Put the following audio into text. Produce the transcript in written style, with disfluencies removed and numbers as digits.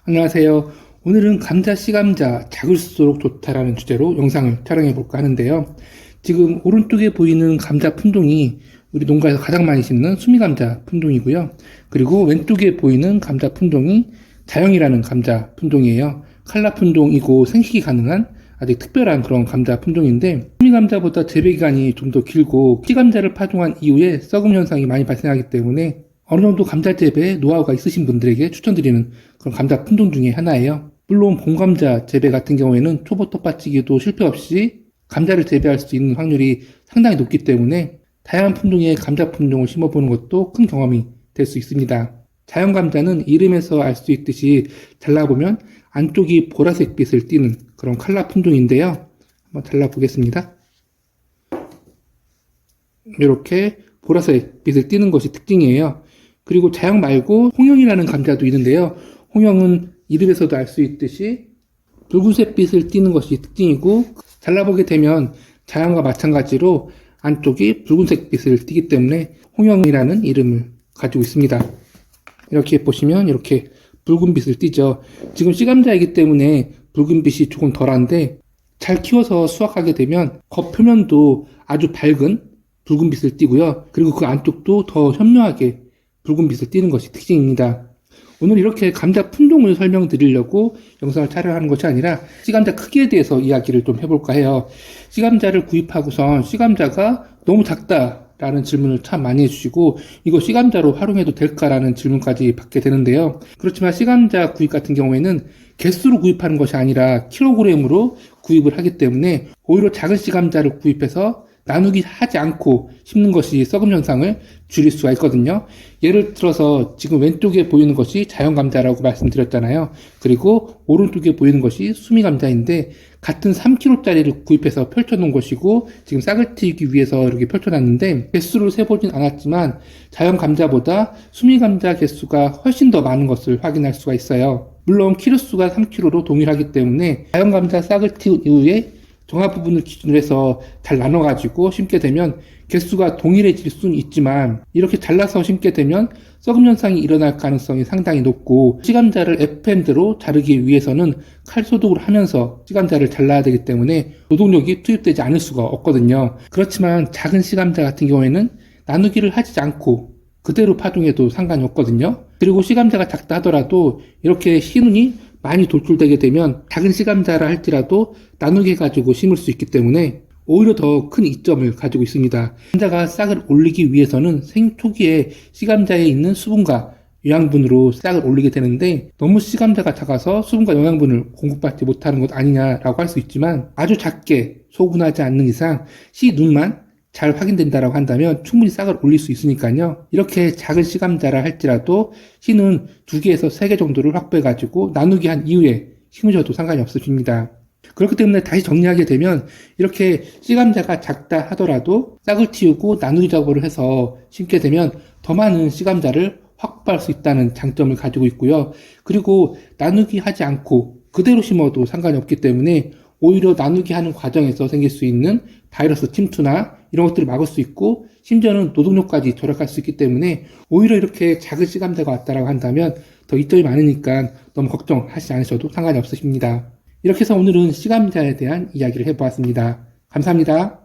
안녕하세요. 오늘은 감자 씨감자 작을수록 좋다라는 주제로 영상을 촬영해 볼까 하는데요. 지금 오른쪽에 보이는 감자 품종이 우리 농가에서 가장 많이 심는 수미감자 품종이고요. 그리고 왼쪽에 보이는 감자 품종이 자영이라는 감자 품종이에요. 칼라 품종이고 생식이 가능한 아주 특별한 그런 감자 품종인데, 수미감자보다 재배기간이 좀 더 길고 씨감자를 파종한 이후에 썩음 현상이 많이 발생하기 때문에 어느 정도 감자 재배에 노하우가 있으신 분들에게 추천드리는 그런 감자 품종 중에 하나예요. 물론 봄감자 재배 같은 경우에는 초보 텃밭치기도 실패 없이 감자를 재배할 수 있는 확률이 상당히 높기 때문에 다양한 품종의 감자 품종을 심어보는 것도 큰 경험이 될 수 있습니다. 자연 감자는 이름에서 알 수 있듯이 잘라보면 안쪽이 보라색 빛을 띠는 그런 칼라 품종인데요. 한번 잘라보겠습니다. 이렇게 보라색 빛을 띠는 것이 특징이에요. 그리고 자영 말고 홍영이라는 감자도 있는데요. 홍영은 이름에서도 알 수 있듯이 붉은색 빛을 띠는 것이 특징이고, 잘라보게 되면 자영과 마찬가지로 안쪽이 붉은색 빛을 띠기 때문에 홍영이라는 이름을 가지고 있습니다. 이렇게 보시면 이렇게 붉은 빛을 띠죠. 지금 씨감자이기 때문에 붉은 빛이 조금 덜한데, 잘 키워서 수확하게 되면 겉표면도 아주 밝은 붉은 빛을 띠고요. 그리고 그 안쪽도 더 현묘하게 붉은 빛을 띠는 것이 특징입니다. 오늘 이렇게 감자 품종을 설명드리려고 영상을 촬영하는 것이 아니라 씨감자 크기에 대해서 이야기를 좀 해볼까 해요. 씨감자를 구입하고선 씨감자가 너무 작다라는 질문을 참 많이 해주시고, 이거 씨감자로 활용해도 될까라는 질문까지 받게 되는데요. 그렇지만 씨감자 구입 같은 경우에는 개수로 구입하는 것이 아니라 킬로그램으로 구입을 하기 때문에 오히려 작은 씨감자를 구입해서 나누기 하지 않고 심는 것이 썩음 현상을 줄일 수가 있거든요. 예를 들어서 지금 왼쪽에 보이는 것이 자연감자라고 말씀드렸잖아요. 그리고 오른쪽에 보이는 것이 수미감자인데, 같은 3kg짜리를 구입해서 펼쳐놓은 것이고 지금 싹을 틔우기 위해서 이렇게 펼쳐놨는데, 개수를 세보진 않았지만 자연감자보다 수미감자 개수가 훨씬 더 많은 것을 확인할 수가 있어요. 물론 키로수가 3kg로 동일하기 때문에 자연감자 싹을 틔운 이후에 종합 부분을 기준으로 해서 잘 나눠가지고 심게 되면 개수가 동일해질 수는 있지만, 이렇게 잘라서 심게 되면 썩음 현상이 일어날 가능성이 상당히 높고, 씨감자를 F핸드로 자르기 위해서는 칼 소독을 하면서 씨감자를 잘라야 되기 때문에 노동력이 투입되지 않을 수가 없거든요. 그렇지만 작은 씨감자 같은 경우에는 나누기를 하지 않고 그대로 파종해도 상관이 없거든요. 그리고 씨감자가 작다 하더라도 이렇게 씨눈이 많이 돌출되게 되면 작은 씨감자라 할지라도 나누게 해가지고 심을 수 있기 때문에 오히려 더 큰 이점을 가지고 있습니다. 감자가 싹을 올리기 위해서는 생 초기에 씨감자에 있는 수분과 영양분으로 싹을 올리게 되는데, 너무 씨감자가 작아서 수분과 영양분을 공급받지 못하는 것 아니냐라고 할 수 있지만, 아주 작게 소분하지 않는 이상 씨 눈만 잘 확인된다라고 한다면 충분히 싹을 올릴 수 있으니까요. 이렇게 작은 씨감자라 할지라도 씨는 2개에서 3개 정도를 확보해가지고 나누기 한 이후에 심으셔도 상관이 없으십니다. 그렇기 때문에 다시 정리하게 되면, 이렇게 씨감자가 작다 하더라도 싹을 틔우고 나누기 작업을 해서 심게 되면 더 많은 씨감자를 확보할 수 있다는 장점을 가지고 있고요. 그리고 나누기 하지 않고 그대로 심어도 상관이 없기 때문에 오히려 나누기 하는 과정에서 생길 수 있는 바이러스 침투나 이런 것들을 막을 수 있고, 심지어는 노동력까지 절약할 수 있기 때문에 오히려 이렇게 작은 씨감자가 왔다라고 한다면 더 이점이 많으니까 너무 걱정하시지 않으셔도 상관이 없으십니다. 이렇게 해서 오늘은 씨감자에 대한 이야기를 해보았습니다. 감사합니다.